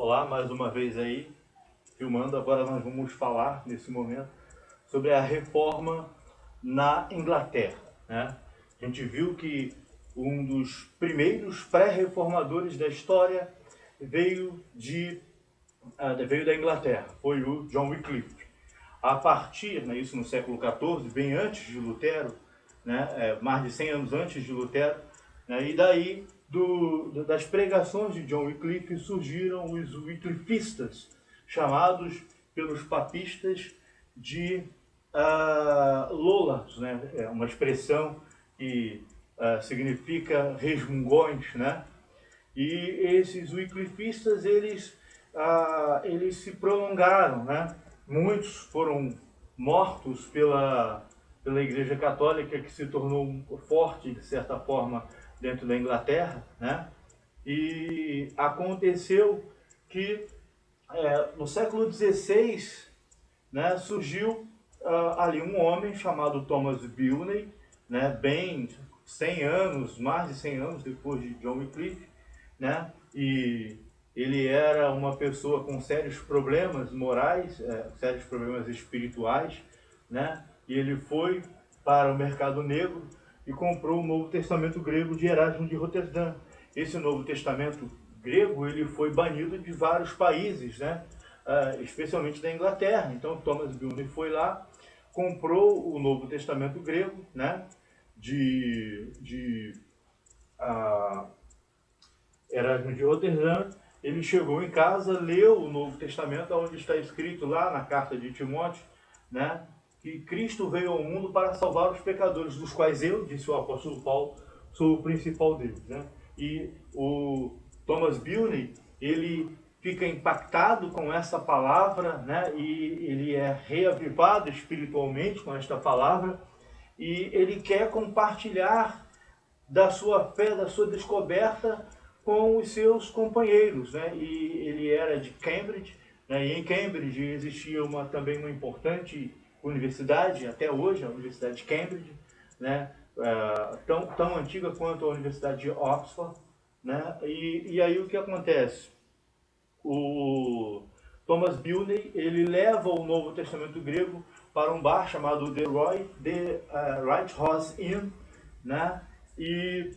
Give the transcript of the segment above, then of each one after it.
Olá, mais uma vez aí, filmando. Agora nós vamos falar, nesse momento, sobre a reforma na Inglaterra, né? A gente viu que um dos primeiros pré-reformadores da história veio da Inglaterra, foi o John Wycliffe. A partir, né, isso no século XIV, bem antes de Lutero, né, mais de 100 anos antes de Lutero, né, e daí das pregações de John Wycliffe surgiram os wyclifistas, chamados pelos papistas de Lollards, né, é uma expressão que significa resmungões, né? E esses wyclifistas, eles se prolongaram, né? Muitos foram mortos pela Igreja Católica, que se tornou forte, de certa forma, dentro da Inglaterra, né? E aconteceu que no século XVI, né, surgiu ali um homem chamado Thomas Bilney, né, bem 100 anos, mais de 100 anos depois de John Wycliffe, né, e ele era uma pessoa com sérios problemas morais, sérios problemas espirituais, né, e ele foi para o mercado negro e comprou o Novo Testamento grego de Erasmo de Roterdã. Esse Novo Testamento grego, ele foi banido de vários países, né, especialmente da Inglaterra. Então Thomas Bilney foi lá, comprou o Novo Testamento grego, né, de Erasmo de Roterdã. Ele chegou em casa, leu o Novo Testamento, onde está escrito lá na carta de Timóteo, né, que Cristo veio ao mundo para salvar os pecadores, dos quais eu, disse o apóstolo Paulo, sou o principal deles, né? E o Thomas Bilney, ele fica impactado com essa palavra, né? E ele é reavivado espiritualmente com esta palavra, e ele quer compartilhar da sua fé, da sua descoberta com os seus companheiros, né? E ele era de Cambridge, né? E em Cambridge existia também uma importante universidade, até hoje, a Universidade de Cambridge, né? Tão antiga quanto a Universidade de Oxford, né? E aí o que acontece? O Thomas Bilney, ele leva o Novo Testamento grego para um bar chamado The Right Horse Inn, né? E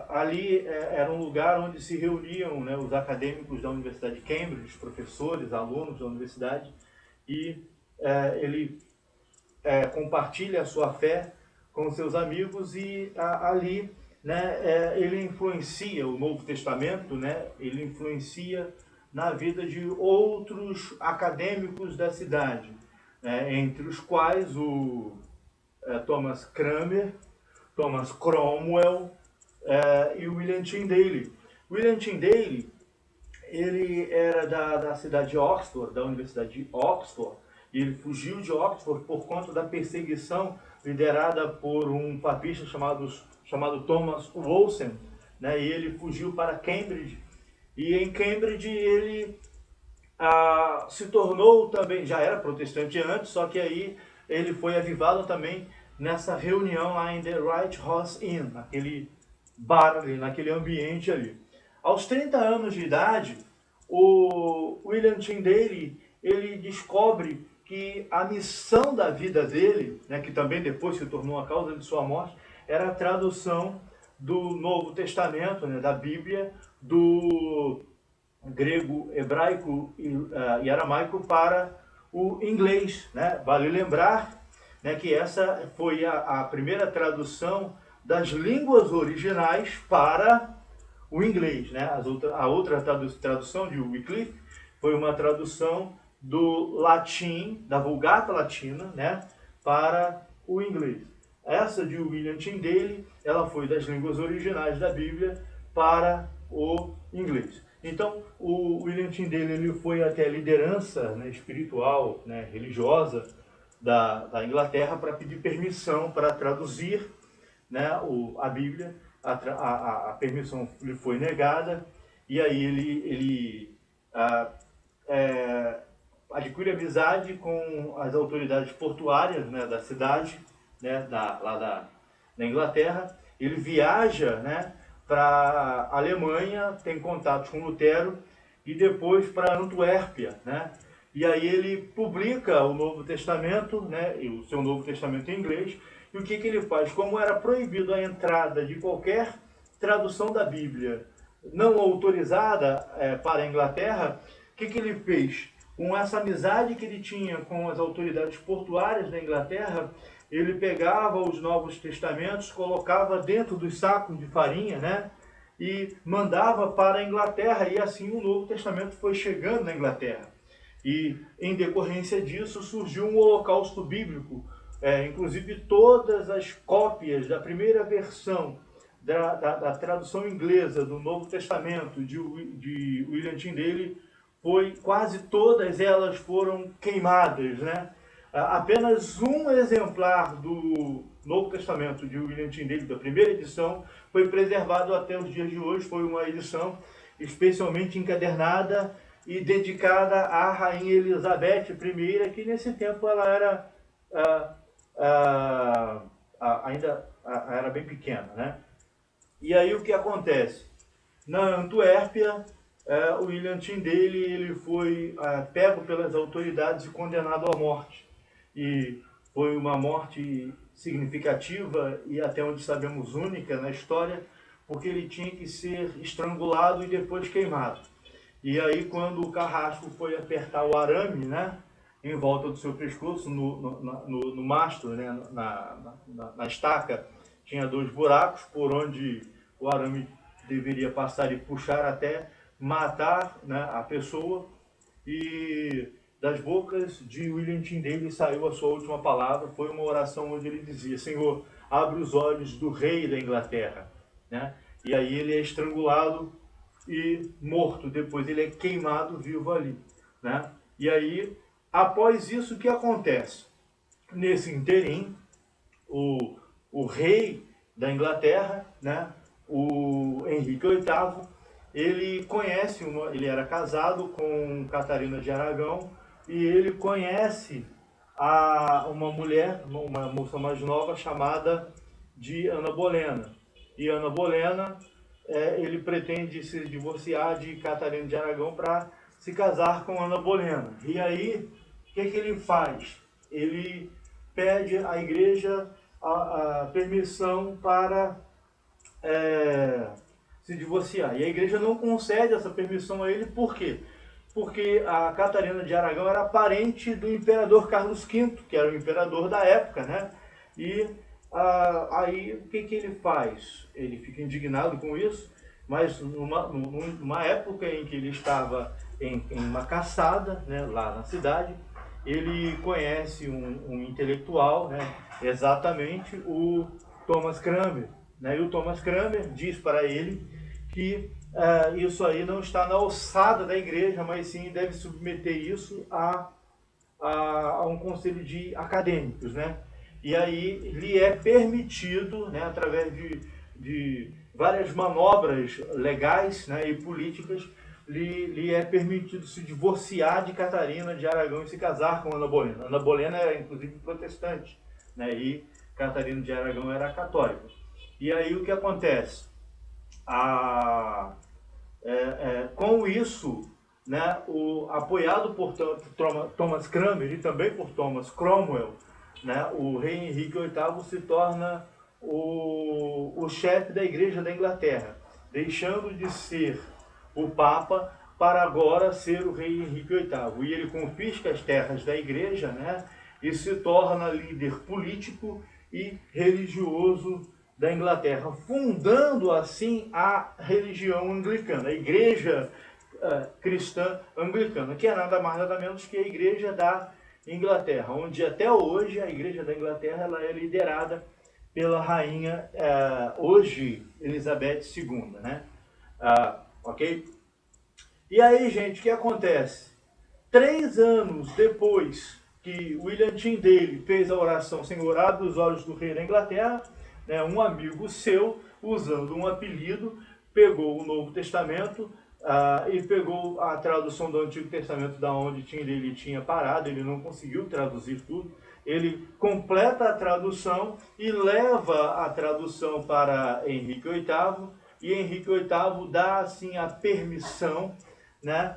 ali era um lugar onde se reuniam, né, os acadêmicos da Universidade de Cambridge, os professores, alunos da universidade, e ele compartilha a sua fé com seus amigos, e ali, né, ele influencia o Novo Testamento, né, ele influencia na vida de outros acadêmicos da cidade, né, entre os quais o Thomas Cranmer, Thomas Cromwell e William Tyndale. William Tyndale, ele era da cidade de Oxford, da Universidade de Oxford, e ele fugiu de Oxford por conta da perseguição liderada por um papista chamado Thomas Wolsey, né? E ele fugiu para Cambridge, e em Cambridge ele se tornou também, já era protestante antes, só que aí ele foi avivado também nessa reunião lá em The Right Horse Inn, naquele bar ali, naquele ambiente ali. Aos 30 anos de idade, o William Tyndale, ele descobre que a missão da vida dele, né, que também depois se tornou a causa de sua morte, era a tradução do Novo Testamento, né, da Bíblia, do grego, hebraico e aramaico para o inglês, né? Vale lembrar, né, que essa foi a primeira tradução das línguas originais para o inglês, né? A outra tradução de Wycliffe foi uma tradução do latim, da Vulgata Latina, né, para o inglês. Essa de William Tyndale, ela foi das línguas originais da Bíblia para o inglês. Então, o William Tyndale, ele foi até a liderança, né, espiritual, né, religiosa da Inglaterra para pedir permissão para traduzir, né, a Bíblia. A permissão lhe foi negada, e aí ele adquire amizade com as autoridades portuárias, né, da cidade, né, lá da Inglaterra. Ele viaja, né, para a Alemanha, tem contatos com Lutero, e depois para Antuérpia, né? E aí ele publica o Novo Testamento, né, e o seu Novo Testamento em inglês, e o que ele faz? Como era proibido a entrada de qualquer tradução da Bíblia não autorizada para a Inglaterra, o que ele fez? Com essa amizade que ele tinha com as autoridades portuárias da Inglaterra, ele pegava os Novos Testamentos, colocava dentro dos sacos de farinha, né, e mandava para a Inglaterra, e assim o Novo Testamento foi chegando na Inglaterra. E, em decorrência disso, surgiu um holocausto bíblico. Inclusive, todas as cópias da primeira versão da tradução inglesa do Novo Testamento de William Tyndale, quase todas elas foram queimadas, né? Apenas um exemplar do Novo Testamento de William Tyndale, da primeira edição, foi preservado até os dias de hoje. Foi uma edição especialmente encadernada e dedicada à Rainha Elizabeth I, que nesse tempo ela era ainda era bem pequena, né? E aí o que acontece? Na Antuérpia, o William Tyndale ele foi pego pelas autoridades e condenado à morte. E foi uma morte significativa e até onde sabemos única na história, porque ele tinha que ser estrangulado e depois queimado. E aí, quando o carrasco foi apertar o arame, né, em volta do seu pescoço, no mastro, né, na estaca, tinha 2 buracos por onde o arame deveria passar e puxar até matar, né, a pessoa. E das bocas de William Tyndale saiu a sua última palavra. Foi uma oração onde ele dizia: Senhor, abre os olhos do rei da Inglaterra, né? E aí ele é estrangulado e morto. Depois ele é queimado vivo ali, né? E aí, após isso, o que acontece? Nesse interim, o rei da Inglaterra, né, o Henrique VIII, ele era casado com Catarina de Aragão, e ele conhece uma mulher, uma moça mais nova, chamada de Ana Bolena. E Ana Bolena, ele pretende se divorciar de Catarina de Aragão para se casar com Ana Bolena. E aí, o que ele faz? Ele pede à igreja a permissão para se divorciar. E a igreja não concede essa permissão a ele. Por quê? Porque a Catarina de Aragão era parente do imperador Carlos V, que era o imperador da época, né? E aí o que ele faz? Ele fica indignado com isso, mas numa época em que ele estava em uma caçada, né, lá na cidade, ele conhece um intelectual, né, exatamente o Thomas Cranmer, né? E o Thomas Cranmer diz para ele que isso aí não está na alçada da igreja, mas sim deve submeter isso a um conselho de acadêmicos, né? E aí lhe é permitido, né, através de várias manobras legais, né, e políticas, lhe é permitido se divorciar de Catarina de Aragão e se casar com Ana Bolena. Ana Bolena era inclusive protestante, né, e Catarina de Aragão era católica. E aí o que acontece? Com isso, né, apoiado por Thomas Cranmer e também por Thomas Cromwell, né, o rei Henrique VIII se torna o chefe da Igreja da Inglaterra, deixando de ser o Papa para agora ser o rei Henrique VIII. E ele confisca as terras da Igreja, né, e se torna líder político e religioso da Inglaterra, fundando assim a religião anglicana, a Igreja cristã anglicana, que é nada mais nada menos que a Igreja da Inglaterra, onde até hoje a Igreja da Inglaterra ela é liderada pela rainha hoje Elizabeth II, né? Ok? E aí, gente, o que acontece? 3 anos depois que William Tyndale fez a oração Senhor, abre os olhos do rei da Inglaterra, né, um amigo seu, usando um apelido, pegou o Novo Testamento e pegou a tradução do Antigo Testamento da onde Tyndale tinha parado. Ele não conseguiu traduzir tudo. Ele completa a tradução e leva a tradução para Henrique VIII, e Henrique VIII dá assim a permissão, né,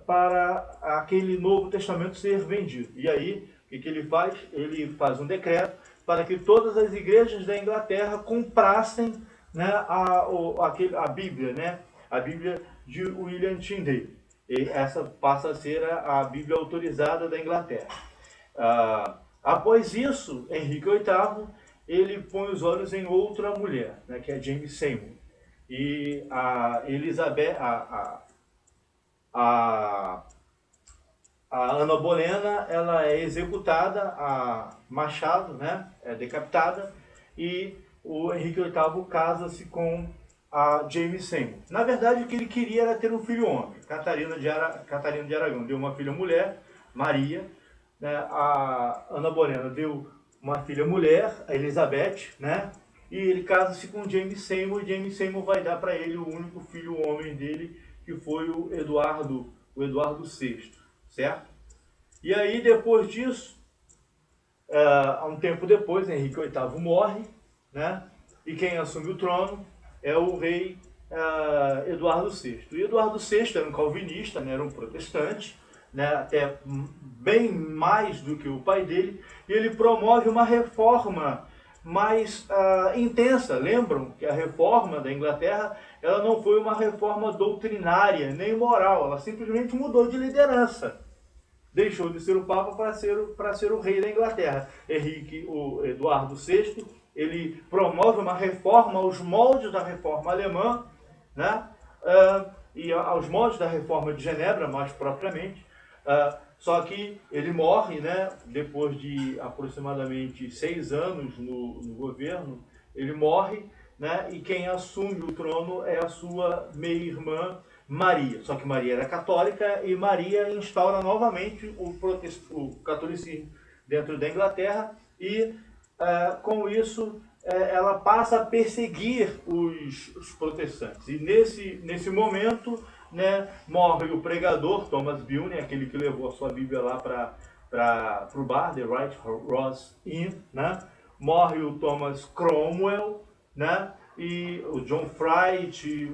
para aquele Novo Testamento ser vendido. E aí, o que ele faz? Ele faz um decreto para que todas as igrejas da Inglaterra comprassem, né, a Bíblia, né, a Bíblia de William Tyndale. E essa passa a ser a Bíblia autorizada da Inglaterra. Após isso, Henrique VIII, ele põe os olhos em outra mulher, né, que é Jane Seymour. E a Elizabeth, a Ana Bolena, ela é executada a machado, né, é decapitada, e o Henrique VIII casa-se com a Jane Seymour. Na verdade, o que ele queria era ter um filho homem. Catarina de Aragão deu uma filha mulher, Maria, né, a Ana Bolena deu uma filha mulher, a Elizabeth, né, e ele casa-se com James Seymour, e James Seymour vai dar para ele o único filho homem dele, que foi o Eduardo VI, certo? E aí, depois disso, um tempo depois, Henrique VIII morre, né, e quem assume o trono é o rei Eduardo VI. E Eduardo VI era um calvinista, né, era um protestante, né, até bem mais do que o pai dele, e ele promove uma reforma mais intensa. Lembram que a reforma da Inglaterra, ela não foi uma reforma doutrinária nem moral, ela simplesmente mudou de liderança. Deixou de ser o Papa para ser o rei da Inglaterra. O Eduardo VI, ele promove uma reforma aos moldes da reforma alemã, né, e aos moldes da reforma de Genebra, mais propriamente. Só que ele morre, né, depois de aproximadamente 6 anos no governo, ele morre, né, e quem assume o trono é a sua meia-irmã Maria. Só que Maria era católica e Maria instaura novamente o catolicismo dentro da Inglaterra e, com isso, ela passa a perseguir os protestantes. E nesse momento, né, morre o pregador Thomas Bilney, aquele que levou a sua Bíblia lá para o bar, The Right Rose Inn, né? Morre o Thomas Cromwell, né? E o John Fright,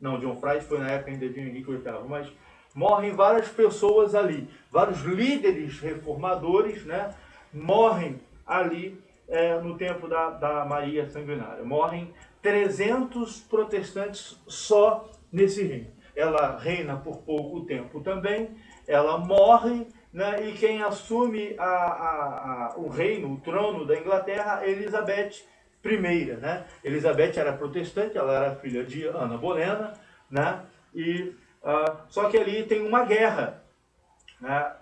não, John Fright foi na época ainda de Henrique VIII, mas morrem várias pessoas ali, vários líderes reformadores, né? Morrem ali no tempo da Maria Sanguinária. Morrem 300 protestantes só nesse reino. Ela reina por pouco tempo também, ela morre, né, e quem assume o reino, o trono da Inglaterra é Elizabeth I. Né? Elizabeth era protestante, ela era filha de Ana Bolena, né? Só que ali tem uma guerra. Né?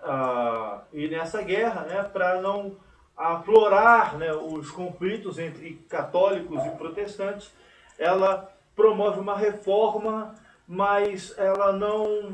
E nessa guerra, né, para não aflorar, né, os conflitos entre católicos e protestantes, ela promove uma reforma, mas ela não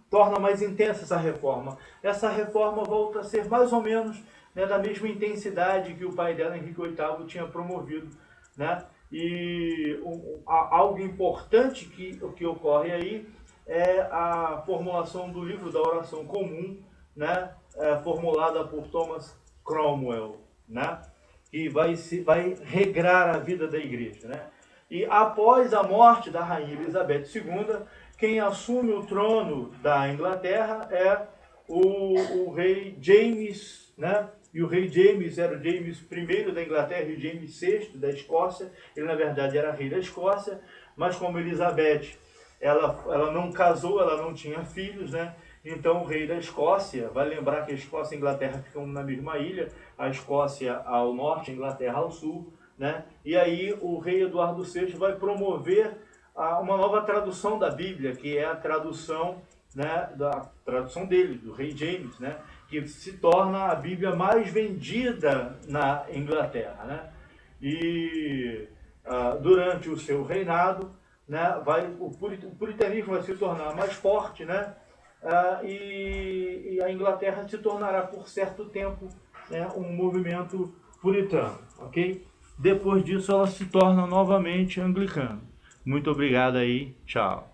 torna mais intensa essa reforma. Essa reforma volta a ser mais ou menos, né, da mesma intensidade que o pai dela, Henrique VIII, tinha promovido. Né? E algo importante que ocorre aí é a formulação do livro da oração comum, né, formulada por Thomas Cromwell, né, que vai regrar a vida da igreja. Né? E após a morte da rainha Elizabeth II, quem assume o trono da Inglaterra é o rei James, né? E o rei James era o James I da Inglaterra e o James VI da Escócia. Ele, na verdade, era rei da Escócia, mas como Elizabeth ela não casou, ela não tinha filhos, né? Então o rei da Escócia, vai lembrar que a Escócia e a Inglaterra ficam na mesma ilha, a Escócia ao norte, a Inglaterra ao sul, né? E aí o rei Eduardo VI vai promover uma nova tradução da Bíblia, que é a tradução, né, da tradução dele, do rei James, né, que se torna a Bíblia mais vendida na Inglaterra. Né? E durante o seu reinado, né, o puritanismo vai se tornar mais forte, né? E a Inglaterra se tornará por certo tempo, né, um movimento puritano, ok? Depois disso ela se torna novamente anglicana. Muito obrigado aí, tchau.